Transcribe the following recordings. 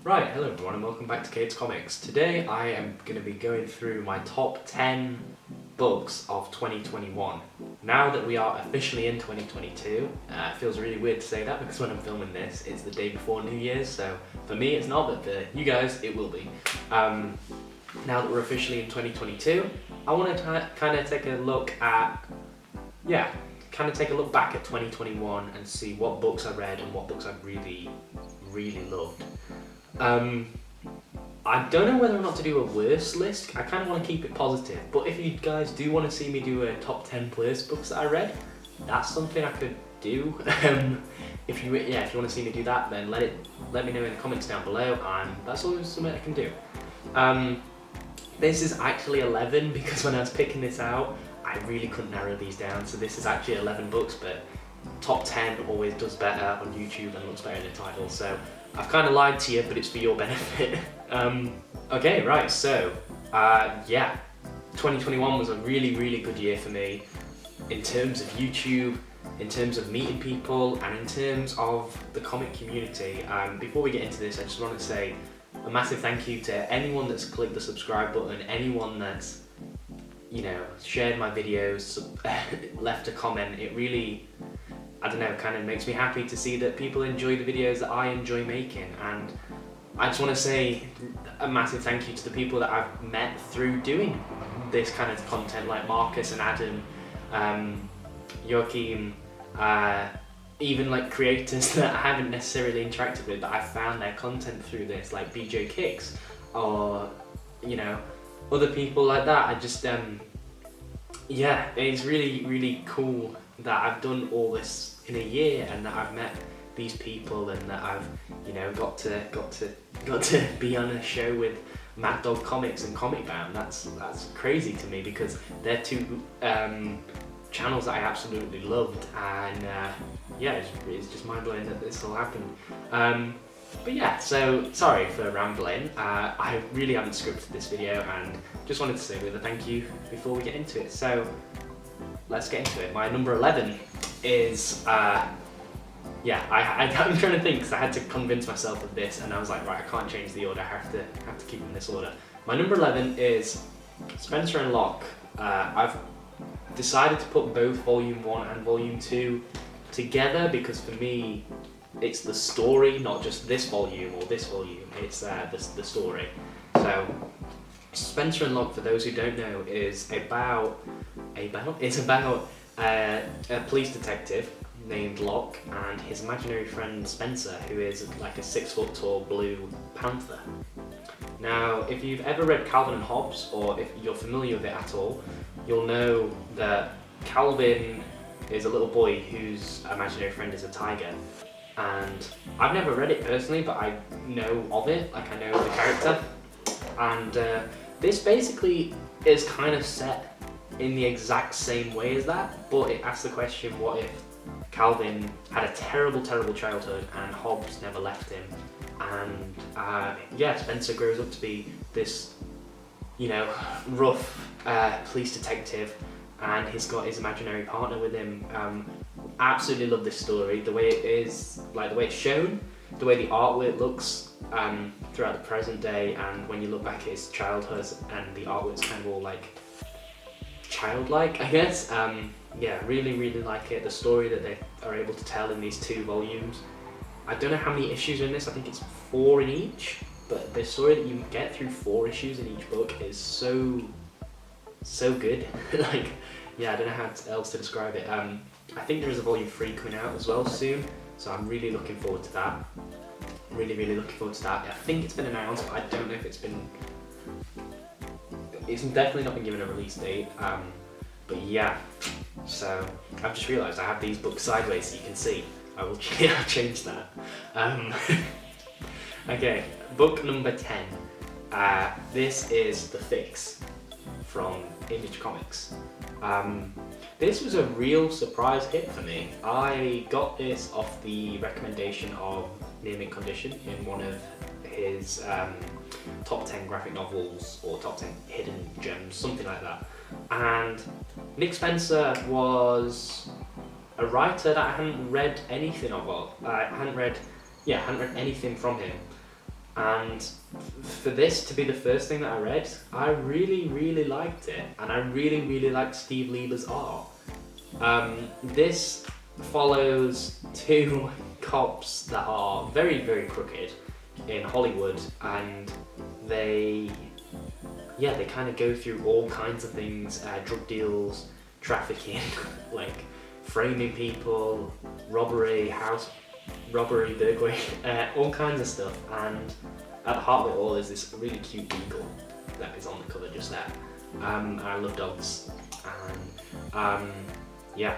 Right, hello everyone and welcome back to Kate's Comics. Today I am going to be going through my top 10 books of 2021. Now that we are officially in 2022, it feels really weird to say that because when I'm filming this it's the day before New Year's, so for me it's not, but for you guys it will be. Now that we're officially in 2022, I want to kind of take a look at, take a look back at 2021 and see what books I read and what books I really loved. I don't know whether or not to do a worst list. I kind of want to keep it positive, but if you guys do want to see me do a top 10 worst books that I read, that's something I could do. If you want to see me do that, then let me know in the comments down below, and that's always something I can do. This is actually 11 because when I was picking this out, I really couldn't narrow these down. So this is actually 11 books, but top 10 always does better on YouTube and looks better in the title. So I've kind of lied to you, but it's for your benefit. Okay, right, so 2021 was a really good year for me in terms of YouTube, in terms of meeting people, and in terms of the comic community. Before we get into this, I just want to say a massive thank you to anyone that's clicked the subscribe button, anyone that's, shared my videos, left a comment. It really, I don't know, kind of makes me happy to see that people enjoy the videos that I enjoy making. And I just want to say a massive thank you to the people that I've met through doing this kind of content, like Marcus and Adam, Joachim, even like creators that I haven't necessarily interacted with, but I found their content through this, like BJ Kicks, or other people like that. I just it's really cool that I've done all this in a year, and that I've met these people, and that I've got to be on a show with Mad Dog Comics and Comic Bound. That's crazy to me because they're two channels that I absolutely loved, and it's just mind blowing that this all happened. But yeah, so sorry for rambling. I really haven't scripted this video, and just wanted to say a thank you before we get into it. So let's get into it. My number 11 is I'm trying to think because I had to convince myself of this, and I was like, right, I can't change the order. I have to keep in this order. My number 11 is Spencer and Locke. I've decided to put both Volume 1 and Volume 2 together because for me, it's the story, not just this volume or this volume. It's the story. So Spencer and Locke, for those who don't know, is about a police detective named Locke and his imaginary friend Spencer, who is like a 6 foot tall blue panther. Now, if you've ever read Calvin and Hobbes, or if you're familiar with it at all, you'll know that Calvin is a little boy whose imaginary friend is a tiger. And I've never read it personally, but I know of it, like I know the character. And this basically is kind of set in the exact same way as that, but it asks the question, what if Calvin had a terrible childhood and Hobbes never left him? And Spencer grows up to be this, rough police detective, and he's got his imaginary partner with him. Absolutely love this story, the way it is, like the way it's shown, the way the artwork looks throughout the present day, and when you look back at his childhood and the artwork's kind of all like childlike, I guess. Really like it. The story that they are able to tell in these 2 volumes. I don't know how many issues are in this, I think it's 4 in each, but the story that you get through 4 issues in each book is so good. I don't know how else to describe it. I think there is a volume 3 coming out as well soon, so I'm really looking forward to that. Really looking forward to that. I think it's been announced, but I don't know if it's definitely not been given a release date. But yeah, so I've just realised I have these books sideways so you can see. I'll change that. Okay, book number 10. This is The Fix from Image Comics. This was a real surprise hit for me. I got this off the recommendation of Near Mint Condition in one of his top 10 graphic novels or top 10 hidden gems, something like that. And Nick Spencer was a writer that I hadn't read anything of. I hadn't read anything from him. And for this to be the first thing that I read, I really liked it, and I really liked Steve Lieber's art. This follows two cops that are very crooked in Hollywood, and they kind of go through all kinds of things, drug deals, trafficking, like framing people, robbery, house robbery, burglary, all kinds of stuff. And at the heart of it all is this really cute eagle that is on the cover just there. I love dogs, and yeah,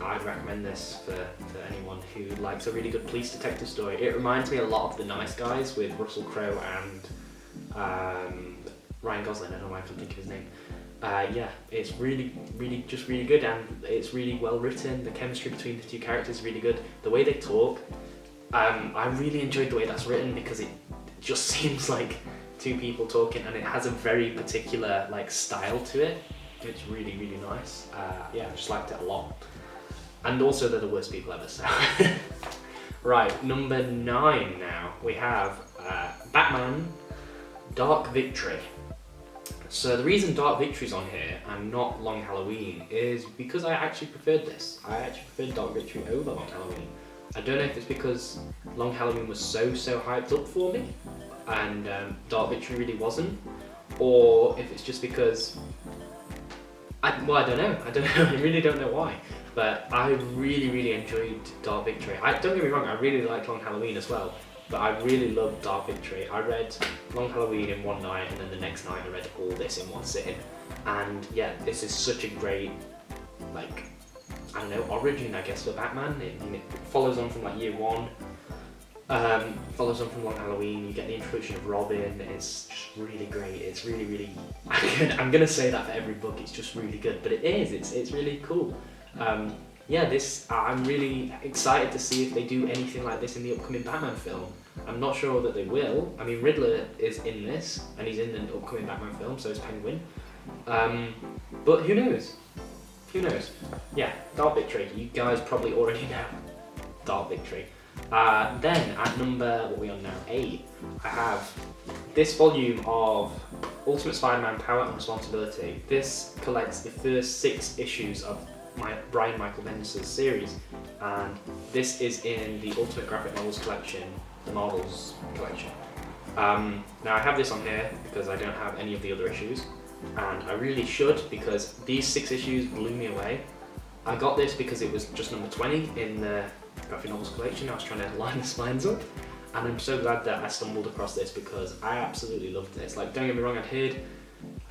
I'd recommend this for anyone who likes a really good police detective story. It reminds me a lot of The Nice Guys with Russell Crowe and Ryan Gosling. I don't know why I can't think of his name. Yeah, it's really good, and it's really well written. The chemistry between the two characters is really good. The way they talk, I really enjoyed the way that's written, because it just seems like two people talking, and it has a very particular like style to it. It's really nice. Yeah, I just liked it a lot. And also they're the worst people ever, so. Right, number 9 now. We have Batman Dark Victory. So the reason Dark Victory's on here and not Long Halloween is because I actually preferred this. I actually preferred Dark Victory over Long Halloween. I don't know if it's because Long Halloween was so hyped up for me and Dark Victory really wasn't, or if it's just because I don't know. I really don't know why. But I really enjoyed Dark Victory. Don't get me wrong, I really liked Long Halloween as well, but I really loved Dark Victory. I read Long Halloween in one night, and then the next night I read all this in one sitting. And yeah, this is such a great, like, I don't know, origin, I guess, for Batman. It follows on from like year 1, follows on from Long Halloween. You get the introduction of Robin. It's just really great. It's really I'm gonna say that for every book. It's just really good, but it is. It's really cool. Yeah, I'm really excited to see if they do anything like this in the upcoming Batman film. I'm not sure that they will. I mean, Riddler is in this, and he's in the upcoming Batman film, so is Penguin. But who knows? Who knows? Yeah, Dark Victory. You guys probably already know Dark Victory. Then at number, what are we on now? 8. I have this volume of Ultimate Spider-Man Power and Responsibility. This collects the first 6 issues of Brian Michael Bendis' series, and this is in the Ultimate Graphic Novels collection, the Marvels collection. Now I have this on here because I don't have any of the other issues, and I really should, because these 6 issues blew me away. I got this because it was just number 20 in the Graphic Novels collection. I was trying to line the spines up, and I'm so glad that I stumbled across this because I absolutely loved this. Like, don't get me wrong, I'd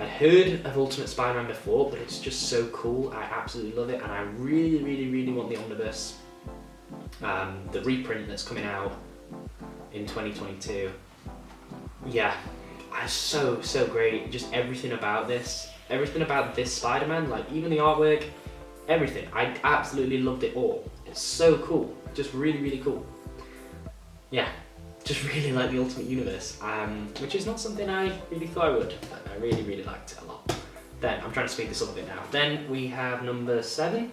heard of Ultimate Spider-Man before, but it's just so cool. I absolutely love it, and I really want the omnibus, the reprint that's coming out in 2022. Yeah, it's so great. Just everything about this Spider-Man, like even the artwork, everything. I absolutely loved it all. It's so cool, just really cool. Yeah. Just really like the Ultimate Universe, which is not something I really thought I would, but I really liked it a lot. Then, I'm trying to speed this up a bit now. Then we have number 7.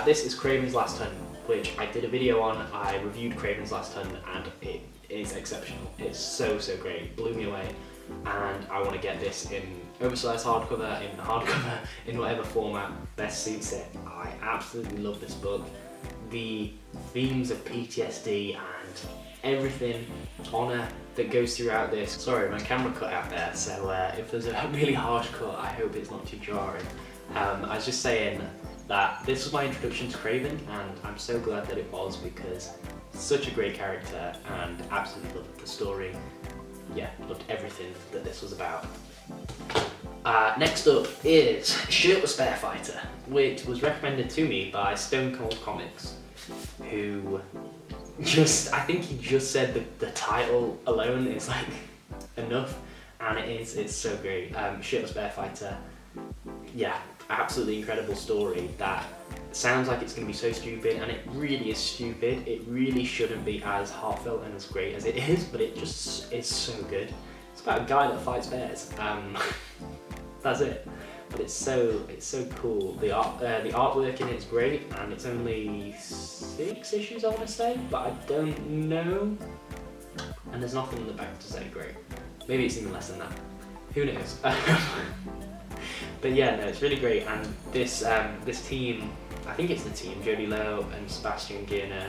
This is Kraven's Last Hunt, which I did a video on. I reviewed Kraven's Last Hunt, and it is exceptional. It's so great. It blew me away, and I want to get this in oversized hardcover, in whatever format best suits it. I absolutely love this book. The themes of PTSD and everything, honour that goes throughout this. Sorry, my camera cut out there, so if there's a really harsh cut, I hope it's not too jarring. I was just saying that this was my introduction to Kraven, and I'm so glad that it was, because such a great character, and absolutely loved the story. Yeah, loved everything that this was about. Next up is Shirtless Bear Fighter, which was recommended to me by Stone Cold Comics, who I think he just said the title alone is like enough, and it's so great. Shirtless Bear Fighter, yeah, absolutely incredible story that sounds like it's going to be so stupid, and it really is stupid. It really shouldn't be as heartfelt and as great as it is, but it just is so good. It's about a guy that fights bears. That's it. But it's so cool. The artwork in it's great, and it's only 6 issues, I want to say, but I don't know. and there's nothing in the back to say great. Maybe it's even less than that. Who knows? But yeah, no, it's really great. And this team, I think it's the team, Jody Lowe and Sebastian Gierner,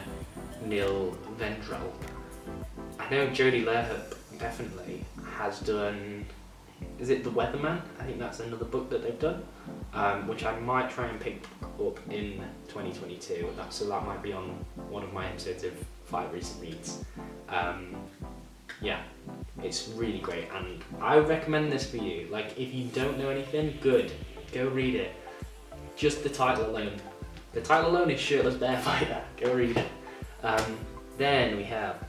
Neil Vendrell. I know Jody Lowe definitely has done, is it The Weatherman? I think that's another book that they've done, which I might try and pick up in 2022. So that might be on one of my episodes of 5 Recent Reads. Yeah, it's really great, and I recommend this for you. Like, if you don't know anything, good, go read it. Just the title alone. The title alone is Shirtless Bear Fighter. Go read it. Then we have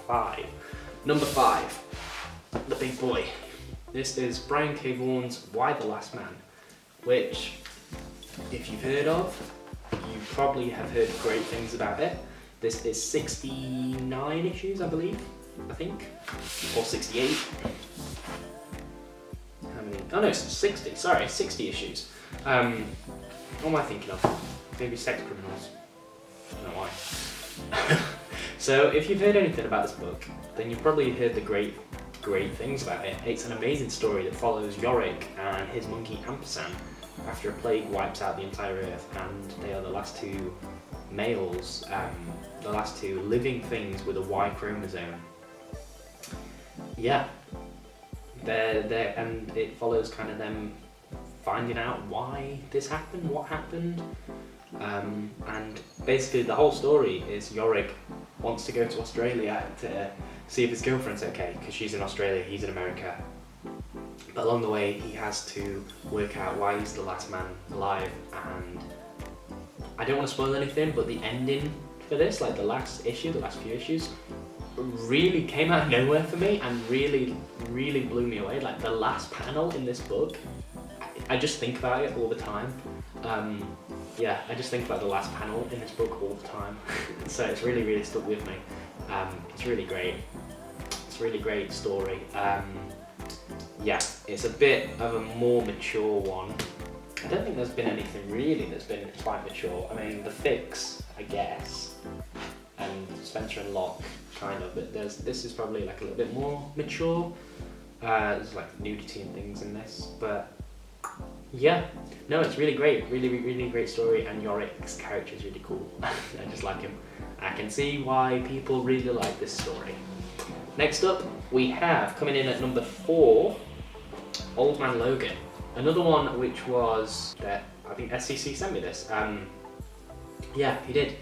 5. Number 5, the big boy. This is Brian K. Vaughan's Why the Last Man, which, if you've heard of, you probably have heard great things about it. This is 69 issues, I believe, or 68. How many? Oh no, it's 60, sorry, 60 issues. What am I thinking of? Maybe Sex Criminals. I don't know why. So if you've heard anything about this book, then you've probably heard the great things about it. It's an amazing story that follows Yorick and his monkey Ampersand after a plague wipes out the entire Earth, and they are the last 2 males, the last 2 living things with a Y chromosome. Yeah, they're and it follows kind of them finding out why this happened, what happened, and basically the whole story is Yorick wants to go to Australia to see if his girlfriend's okay, because she's in Australia, he's in America. But along the way, he has to work out why he's the last man alive, and I don't want to spoil anything, but the ending for this, like the last few issues, really came out of nowhere for me and really, really blew me away. Like the last panel in this book, I just think about it all the time. Yeah, I just think about the last panel in this book all the time. So it's really, really stuck with me. It's really great. It's a really great story. Yeah, it's a bit of a more mature one. I don't think there's been anything really that's been quite mature. I mean, The Fix, I guess, and Spencer and Locke, kind of, but this is probably like a little bit more mature. There's like nudity and things in this, but yeah, no, it's really great, really, really great story, and Yorick's character is really cool. I just like him. I can see why people really like this story. Next up, we have, coming in at number 4, Old Man Logan. Another one which was that I think SCC sent me this. Yeah, he did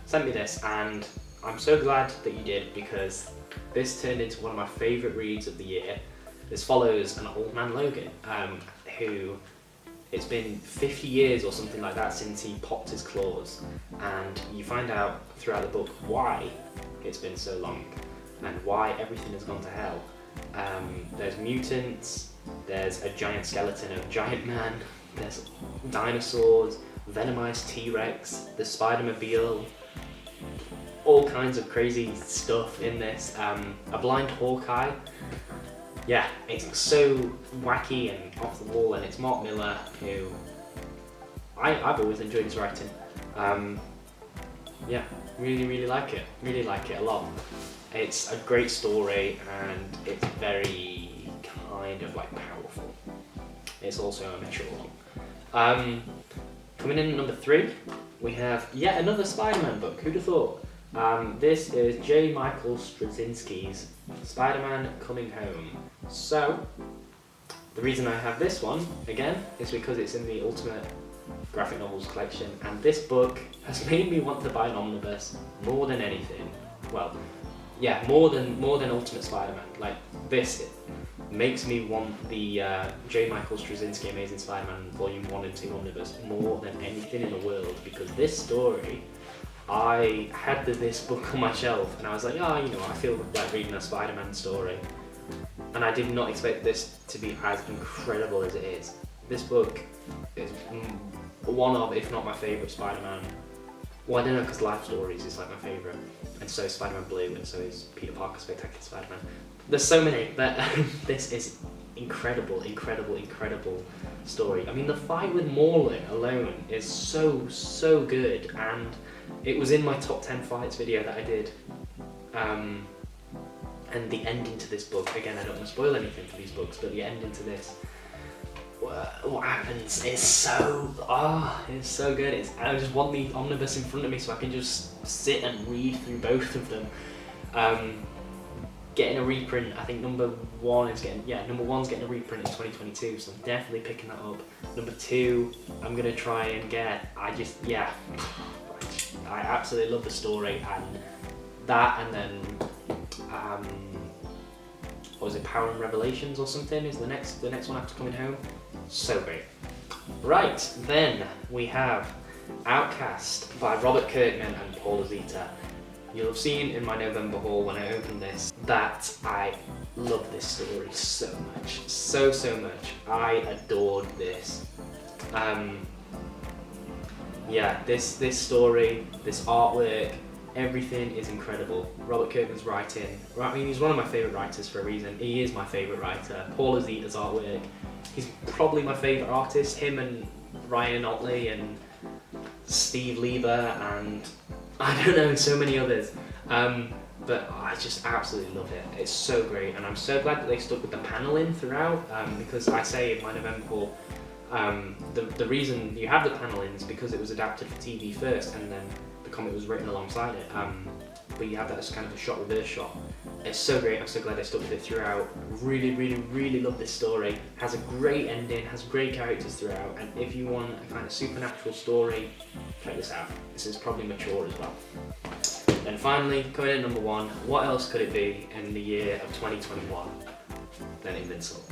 send me this, and I'm so glad that you did, because this turned into one of my favourite reads of the year. This follows an Old Man Logan, who, it's been 50 years or something like that since he popped his claws, and you find out throughout the book why it's been so long and why everything has gone to hell. There's mutants, there's a giant skeleton of Giant Man, there's dinosaurs, venomized T-Rex, the Spider-Mobile, all kinds of crazy stuff in this. A blind Hawkeye. Yeah, it's so wacky and off the wall, and it's Mark Miller, who I've always enjoyed his writing. Yeah, really like it a lot. It's a great story, and it's very kind of like powerful. It's also a mature one. Coming in at number 3, we have yet another Spider-Man book. Who'd have thought? This is J. Michael Straczynski's Spider-Man Coming Home. So, the reason I have this one, again, is because it's in the Ultimate Graphic Novels collection, and this book has made me want to buy an omnibus more than anything. Well, yeah, more than Ultimate Spider-Man. Like, this makes me want the J. Michael Straczynski Amazing Spider-Man Volume 1 and 2 omnibus more than anything in the world, because this story, I had this book on my shelf, and I was like, oh, you know, I feel like reading a Spider-Man story. And I did not expect this to be as incredible as it is. This book is one of, if not my favourite Spider-Man. Well, I don't know, because Life Stories is like my favourite, and so is Spider-Man Blue, and so is Peter Parker Spectacular Spider-Man. There's so many, but this is incredible story. I mean, the fight with Morlun alone is so good, and It was in my top 10 fights video that I did. And the ending to this book, again, I don't want to spoil anything for these books, but the ending to this, what happens is so good. I just want the omnibus in front of me so I can just sit and read through both of them. Getting a reprint, I think number one's getting a reprint in 2022, so I'm definitely picking that up. Number 2, I'm gonna try and get. I absolutely love the story, and that, and then what was it, Power and Revelations or something is the next one after Coming Home. So great. Right, then we have Outcast by Robert Kirkman and Paul Azita. You'll have seen in my November haul when I opened this that I love this story so much. So much. I adored this. This story, this artwork, everything is incredible. Robert Kirkman's writing, he's one of my favourite writers for a reason. He is my favourite writer. Paul Azita's artwork, he's probably my favourite artist. Him and Ryan Otley and Steve Lieber and I don't know, so many others. But I just absolutely love it. It's so great, and I'm so glad that they stuck with the paneling throughout, because I say in my November haul, the reason you have the paneling is because it was adapted for TV first, and then the comic was written alongside it. But you have that as kind of a shot reverse shot. It's so great. I'm so glad they stuck with it throughout. Really love this story. Has a great ending, has great characters throughout, and if you want a kind of supernatural story, check this out. This is probably mature as well. Then finally, coming in number 1, what else could it be in the year of 2021 than Invincible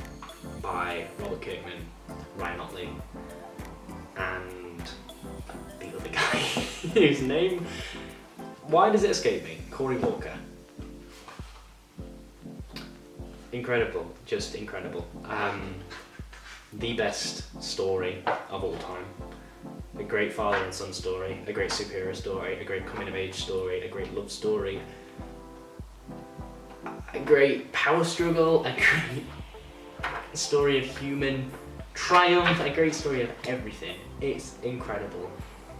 by Robert Kirkman, Ryan Otley, and the other guy whose name, why does it escape me? Corey Walker. Incredible, just incredible. The best story of all time. A great father and son story, a great superhero story, a great coming of age story, a great love story, a great power struggle, a great story of human triumph, a great story of everything. It's incredible.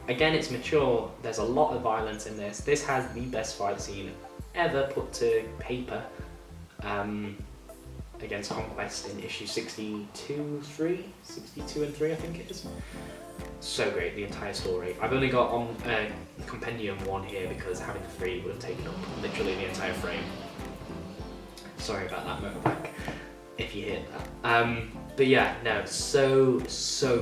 Again, it's mature. There's a lot of violence in this. This has the best fight scene ever put to paper. Against Conquest in issue 62 and 3, I think it is. So great, the entire story. I've only got on Compendium 1 here because having the 3 would have taken up literally the entire frame. Sorry about that, motorbike, if you hear that. But yeah, no, so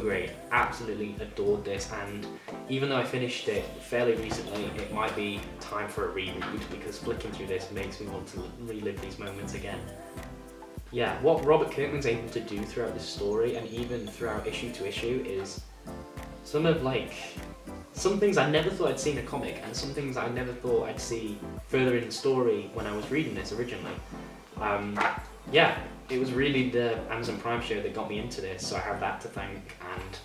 great. Absolutely adored this, and even though I finished it fairly recently, it might be time for a reread because flicking through this makes me want to relive these moments again. Yeah, what Robert Kirkman's able to do throughout this story, and even throughout issue to issue, is some things I never thought I'd see in a comic, and some things I never thought I'd see further in the story when I was reading this originally. Yeah, it was really the Amazon Prime show that got me into this, so I have that to thank, and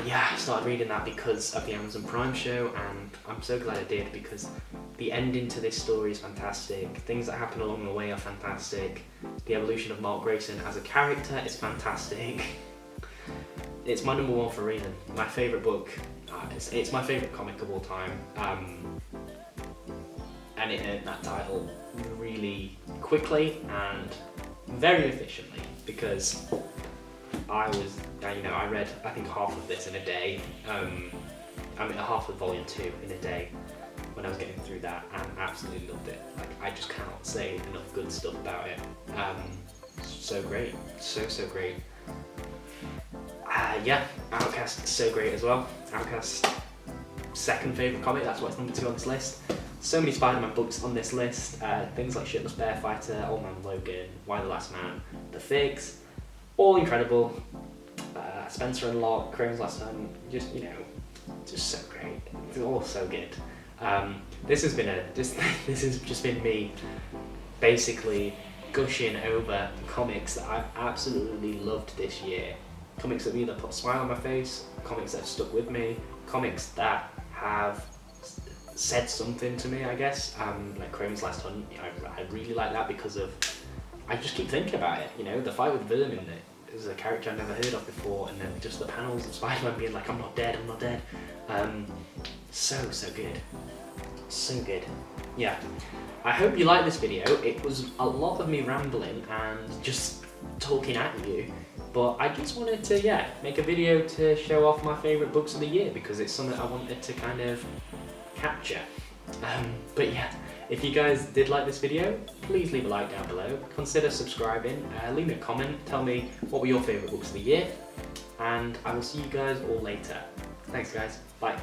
yeah, I started reading that because of the Amazon Prime show, and I'm so glad I did because the ending to this story is fantastic, things that happen along the way are fantastic, the evolution of Mark Grayson as a character is fantastic. It's my number 1 for a reason. My favourite book, it's my favourite comic of all time, and it earned that title really quickly and very efficiently because I read I think half of this in a day, half of volume 2 in a day when I was getting through that, and absolutely loved it. Like, I just cannot say enough good stuff about it. So great, so great. Yeah, Outcast, so great as well. Outcast, second favourite comic, that's why it's number 2 on this list. So many SpiderMan books on this list, things like Shitless Bear Fighter, Old Man Logan, Why the Last Man, The Figs, all incredible. Spencer and Locke, Crane's Last Time, just so great. It's all so good. This has just been me basically gushing over comics that I've absolutely loved this year. Comics that have either put a smile on my face, comics that have stuck with me, comics that have said something to me, I guess. Like Crane's Last Hunt, I really like that because I just keep thinking about it, the fight with Vermin, it was a character I'd never heard of before, and then just the panels of Spider-Man being like, I'm not dead. So good. So good. Yeah. I hope you liked this video. It was a lot of me rambling and just talking at you, but I just wanted to, yeah, make a video to show off my favourite books of the year because it's something I wanted to kind of capture. But yeah, if you guys did like this video, please leave a like down below, consider subscribing, leave me a comment, tell me what were your favourite books of the year, and I will see you guys all later. Thanks guys, bye.